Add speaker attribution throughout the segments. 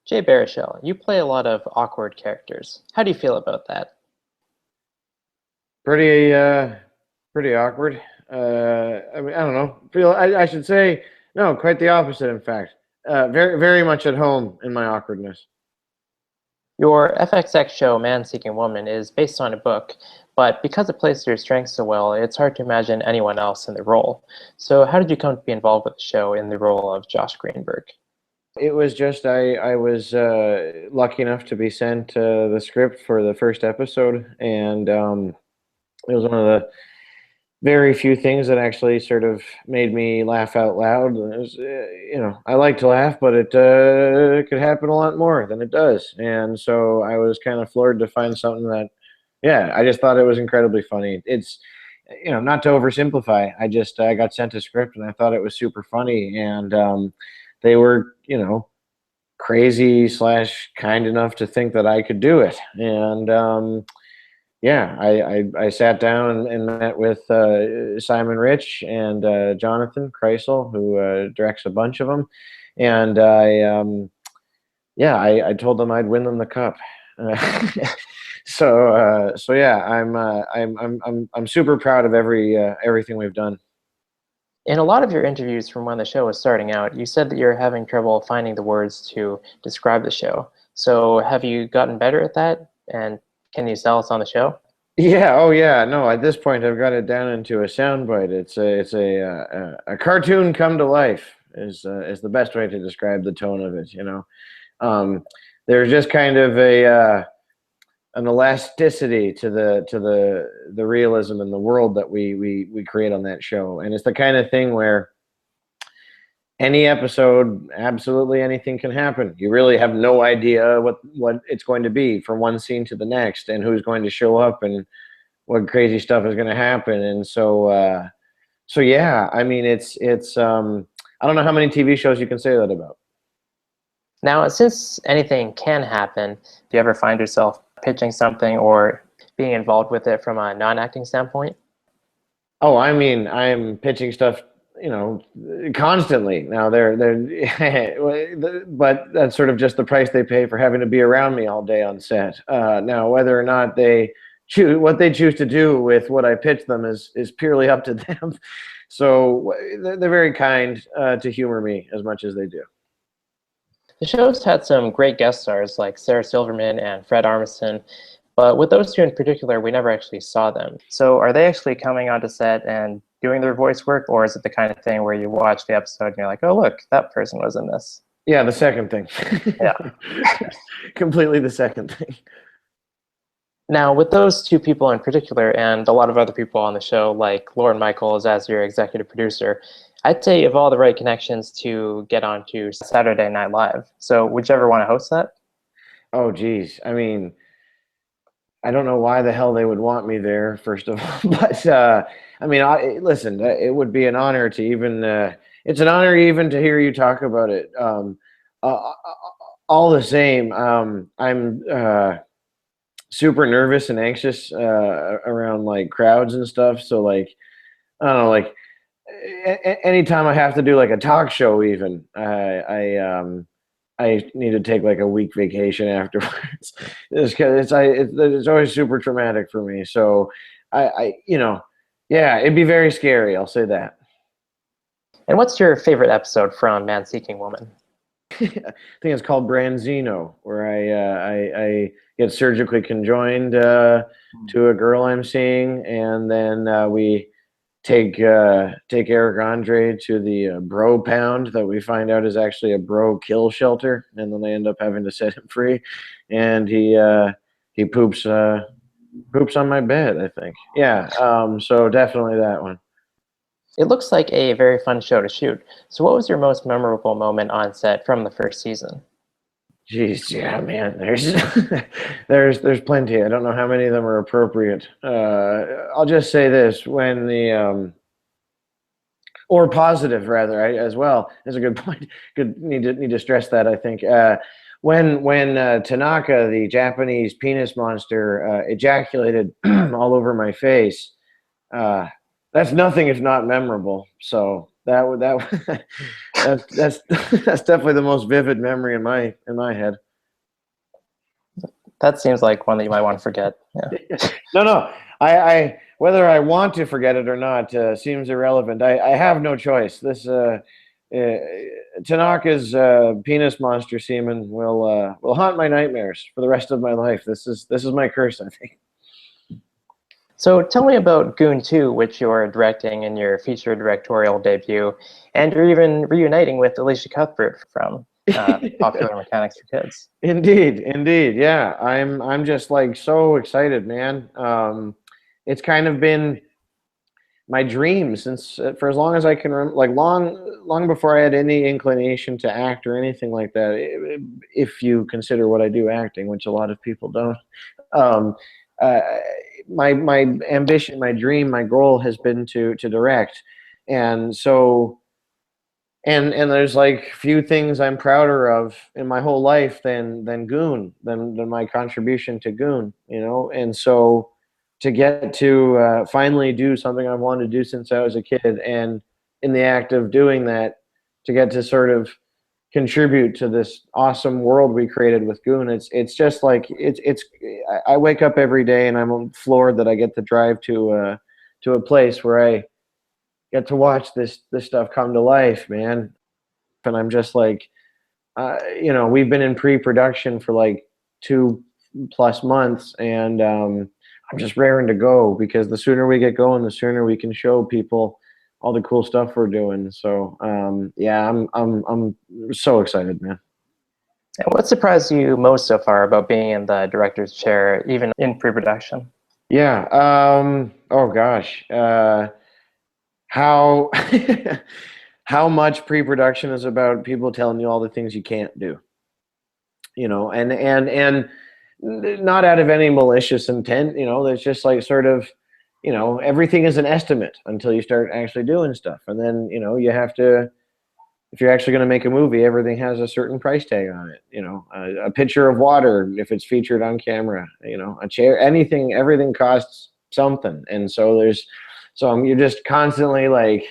Speaker 1: Jay Baruchel, you play a lot of awkward characters. How do you feel about that?
Speaker 2: Pretty pretty awkward. I mean, I don't know. I should say no, quite the opposite. In fact, very much at home in my awkwardness.
Speaker 1: Your FXX show, Man Seeking Woman, is based on a book, but because it plays to your strengths so well, it's hard to imagine anyone else in the role. So, how did you come to be involved with the show in the role of Josh Greenberg?
Speaker 2: It was just I was lucky enough to be sent the script for the first episode, and it was one of the very few things that actually sort of made me laugh out loud. It was, I like to laugh, but it could happen a lot more than it does. And so I was kind of floored to find something that, yeah, I just thought it was incredibly funny. It's, not to oversimplify. I got sent a script and I thought it was super funny. And they were, crazy slash kind enough to think that I could do it. And yeah, I sat down and met with Simon Rich and Jonathan Kreisel, who directs a bunch of them, and I told them I'd win them the cup. So yeah, I'm super proud of everything we've done.
Speaker 1: In a lot of your interviews from when the show was starting out, you said that you're having trouble finding the words to describe the show. So, have you gotten better at that? And can you sell us on the show?
Speaker 2: Yeah. Oh, yeah. No. At this point, I've got it down into a soundbite. It's a cartoon come to life is the best way to describe the tone of it. Um, there's just kind of an elasticity to the realism and the world that we create on that show, and it's the kind of thing where any episode, absolutely anything can happen. You really have no idea what it's going to be from one scene to the next, and who's going to show up, and what crazy stuff is going to happen. And so yeah, I mean, it's I don't know how many TV shows you can say that about.
Speaker 1: Now, since anything can happen, do you ever find yourself pitching something or being involved with it from a non-acting standpoint?
Speaker 2: Oh, I mean, I'm pitching stuff, constantly. Now but that's sort of just the price they pay for having to be around me all day on set. Now, whether or not they choose what they choose to do with what I pitch them is purely up to them. So they're very kind to humor me as much as they do.
Speaker 1: The show's had some great guest stars like Sarah Silverman and Fred Armisen, but with those two in particular, we never actually saw them. So are they actually coming onto set and doing their voice work, or is it the kind of thing where you watch the episode and you're like, oh, look, that person was in this?
Speaker 2: Yeah, the second thing.
Speaker 1: Yeah.
Speaker 2: Completely the second thing.
Speaker 1: Now, with those two people in particular, and a lot of other people on the show, like Lauren Michaels as your executive producer, I'd say you have all the right connections to get onto Saturday Night Live. So would you ever want to host that?
Speaker 2: Oh, geez. I mean, I don't know why the hell they would want me there, first of all. But I mean, listen, it would be an honor to even. It's an honor even to hear you talk about it. Uh, all the same, I'm super nervous and anxious around like crowds and stuff. So like, I don't know, like anytime I have to do like a talk show, even I need to take like a week vacation afterwards. It's always super traumatic for me. So yeah, it'd be very scary. I'll say that.
Speaker 1: And what's your favorite episode from Man Seeking Woman?
Speaker 2: I think it's called Branzino, where I get surgically conjoined to a girl I'm seeing, and then we take Eric Andre to the bro pound that we find out is actually a bro kill shelter, and then they end up having to set him free, and he poops on my bed, I think. Yeah, so definitely that one.
Speaker 1: It looks like a very fun show to shoot. So what was your most memorable moment on set from the first season?
Speaker 2: Jeez, yeah, man. There's there's plenty. I don't know how many of them are appropriate. I'll just say this: when the or positive rather, as well. That's a good point. Good need to stress that. I think when Tanaka, the Japanese penis monster, ejaculated all over my face. That's nothing if not memorable. So That that's definitely the most vivid memory in my head.
Speaker 1: That seems like one that you might want to forget. Yeah.
Speaker 2: No. I whether I want to forget it or not seems irrelevant. I have no choice. This Tanaka's penis monster semen will haunt my nightmares for the rest of my life. This is my curse, I think.
Speaker 1: So tell me about Goon 2, which you're directing in your feature directorial debut, and you're even reuniting with Alicia Cuthbert from Popular Mechanics for Kids.
Speaker 2: Indeed, yeah. I'm just like so excited, man. It's kind of been my dream since for as long as I can remember, like long before I had any inclination to act or anything like that. If you consider what I do acting, which a lot of people don't. Um, uh, my ambition, my dream, my goal has been to direct, and so and there's like few things I'm prouder of in my whole life than Goon, than my contribution to Goon, you know. And so to get to finally do something I've wanted to do since I was a kid, and in the act of doing that, to get to sort of contribute to this awesome world we created with Goon, it's just like it's I wake up every day and I'm floored that I get to drive to a place where I get to watch this stuff come to life, man. And I'm just like, we've been in pre-production for like 2+ months, and I'm just raring to go, because the sooner we get going, the sooner we can show people all the cool stuff we're doing. So yeah, I'm so excited, man.
Speaker 1: And what surprised you most so far about being in the director's chair, even in pre-production?
Speaker 2: Yeah. Oh gosh. How how much pre-production is about people telling you all the things you can't do, and not out of any malicious intent. There's just like sort of, everything is an estimate until you start actually doing stuff, and then you have to, if you're actually going to make a movie, everything has a certain price tag on it. A pitcher of water, if it's featured on camera, a chair, anything, everything costs something. And so you're just constantly like,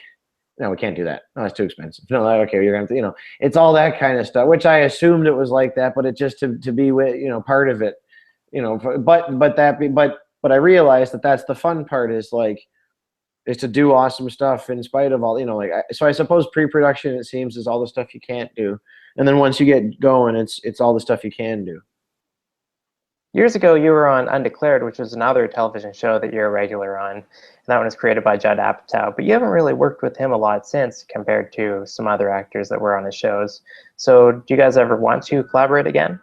Speaker 2: no, we can't do that. No, it's too expensive. No, okay, you're going to, it's all that kind of stuff, which I assumed it was like that, but it just to be with, part of it, but I realized that that's the fun part, is to do awesome stuff in spite of all, so I suppose pre-production, it seems, is all the stuff you can't do. And then once you get going, it's all the stuff you can do.
Speaker 1: Years ago, you were on Undeclared, which was another television show that you're a regular on. And that one was created by Judd Apatow, but you haven't really worked with him a lot since, compared to some other actors that were on his shows. So do you guys ever want to collaborate again?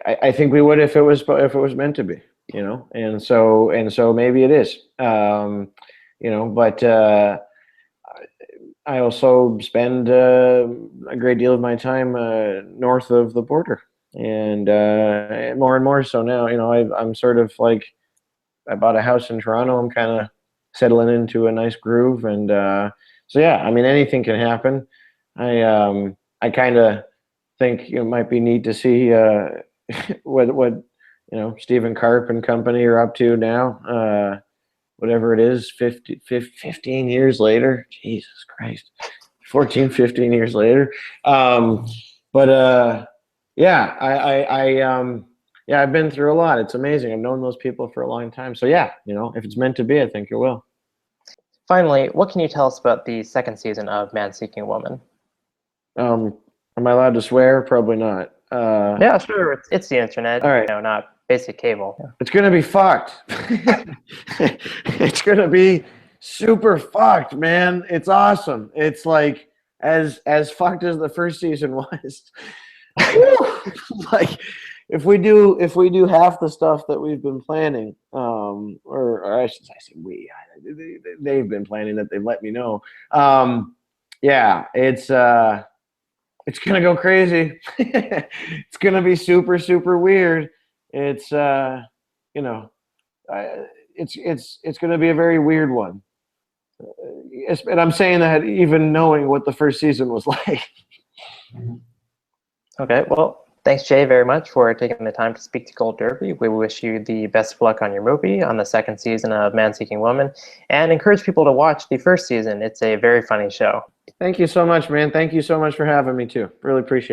Speaker 2: I think we would if it was meant to be, and so maybe it is. But I also spend a great deal of my time north of the border, and more and more so now. I'm sort of like, I bought a house in Toronto. I'm kind of settling into a nice groove, and so yeah, I mean, anything can happen. I kind of think it might be neat to see what Stephen Karp and company are up to now. Whatever it is, 15 years later. Jesus Christ. 14, 15 years later. But yeah, I've been through a lot. It's amazing. I've known those people for a long time. So yeah, if it's meant to be, I think it will.
Speaker 1: Finally, what can you tell us about the second season of Man Seeking Woman?
Speaker 2: Am I allowed to swear? Probably not.
Speaker 1: Yeah, sure. It's the internet.
Speaker 2: All right.
Speaker 1: Not basic cable. Yeah.
Speaker 2: It's gonna be fucked. It's gonna be super fucked, man. It's awesome. It's like as fucked as the first season was. Like if we do half the stuff that we've been planning, or I should say they've been planning, that they've let me know. Yeah, it's gonna go crazy. It's gonna be super, super weird. It's it's gonna be a very weird one. And I'm saying that even knowing what the first season was like.
Speaker 1: Okay, well, Thanks, Jay, very much for taking the time to speak to Gold Derby. We wish you the best of luck on your movie, on the second season of Man Seeking Woman, and encourage people to watch the first season. It's a very funny show.
Speaker 2: Thank you so much, man. Thank you so much for having me, too. Really appreciate it.